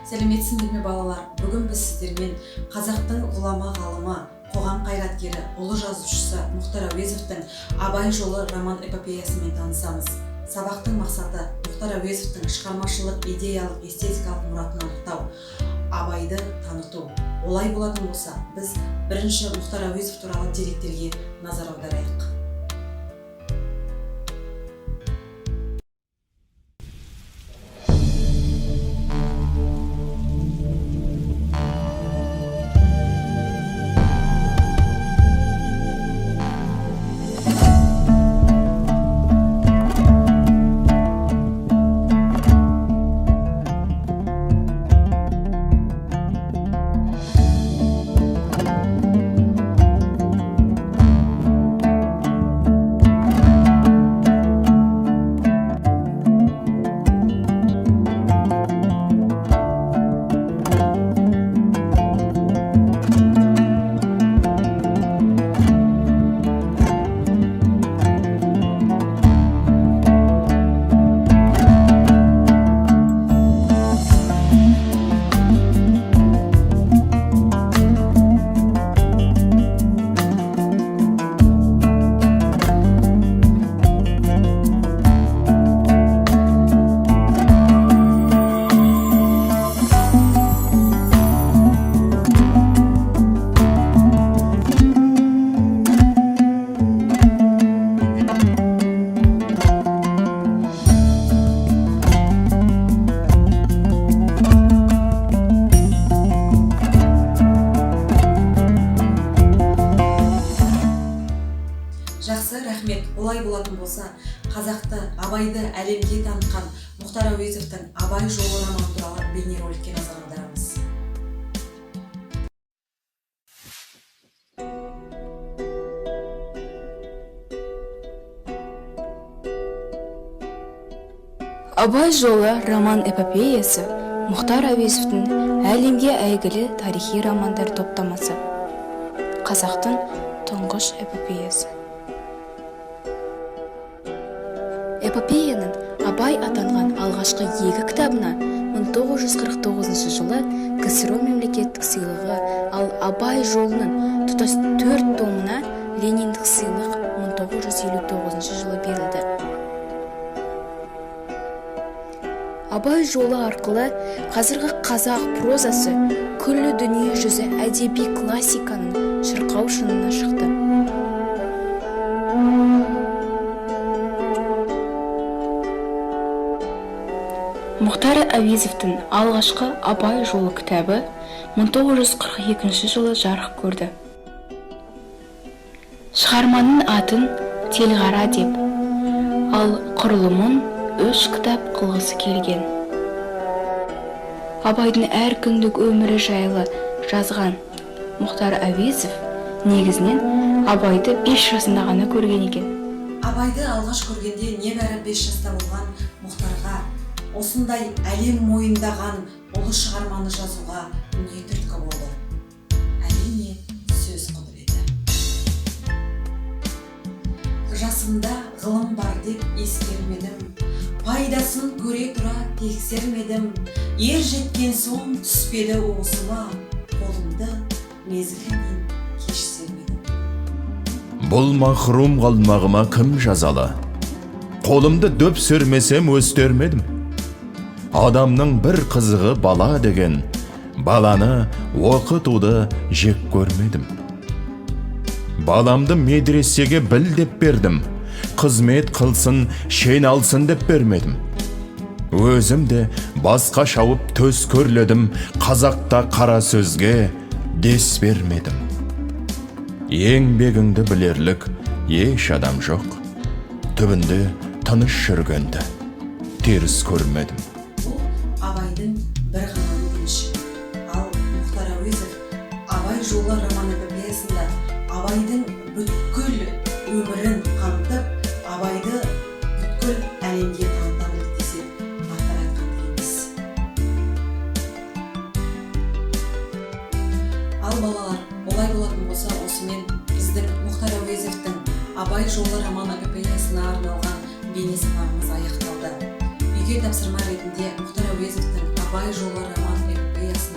Сәлеметсіңдер ме балалар? Бүгін біз сіздермен қазақтың ғұлама ғалымы, қоғам қайраткері, ұлы жазушысы Мұхтар Әуезовтің Абай жолы роман-эпопеясымен танысамыз. Сабақтың мақсаты Мұхтар Әуезовтің шығармашылық, идеялық, эстетикалық мұратын анықтау, Абайды таныту. Олай болатын болса, біз бірінші Мұхтар Әуезов туралы деректерге назар аударайық. Жақсы, рахмет. Олай болатын болса, қазақты, Абайды әлемге танытқан Мұхтар Әуезовтің Абай жолы романы туралы бейнероликке назар аударамыз. Абай жолы роман-эпопеясы Мұхтар Әуезовтің әлемге әйгілі тарихи романдар топтамасы. Қазақтың тұңғыш эпопеясы. Эпопеяның Абай атанған алғашқы 2 кітабына 1949 жылы КСР мемлекеттік сыйлығы, ал Абай жолының тұтас 4 томына Лениндік сыйлық 1959 жылы берілді. Абай жолы арқылы қазіргі қазақ прозасы күллі дүние жүзі әдеби классиканың шырқау шыңына шықты. Мұхтар Әуезовтің алғашқы Абай жолы кітабы 1942 жылы жарық көрді. Шығарманың атын Телғара деп, ал құрылымын 3 кітап қылғысы келген. Абайдың әр күндік өмірі жайлы жазған Мұхтар Әуезов негізінен Абайды 5 жасында ғана көрген екен. Абайды алғаш көргенде небәрі 5 жаста болған Мұхтарға осындай әлем мойындаған ұлы шығарманы жазуға не түрткі болды? Әрине, сөз құдіреті. Жасымда ғылым бар деп ескермедім, пайдасын көре тұра тексермедім, ер жеткен соң түспеді уысыма, қолымды мезгілінен кеш сермедім. Бұл махрум қалмағыма кім жазалы? Қолымды дөп сүрмесем өстермедім. Адамның бір қызығы бала деген, баланы оқытуды жек көрмедім. Баламды медресеге біл деп бердім, қызмет қылсын, шен алсын деп бермедім. Өзімде басқа шауып төс көрледім, қазақта қара сөзге дес бермедім. Еңбегіңді білерлік еш адам жоқ, түбінде тыныш жүргенді теріс көрмедім. Абайдың бір ғана өкініші. Ал Мұхтар Әуезов Абай жолы роман-эпопеясында Абайдың бүткіл өмірін қамтып, Абайды бүткіл әлемге таныта білді десе артық айтқан емес. Ал балалар, олай болатын болса, осымен біздің Мұхтар Әуезовтің Абай жолы роман-эпопеясына арналған бейнесабағымыз аяқталды. Үйге тапсырма ретінде Мұхтар Әуезовтің Абай жолы роман сериясын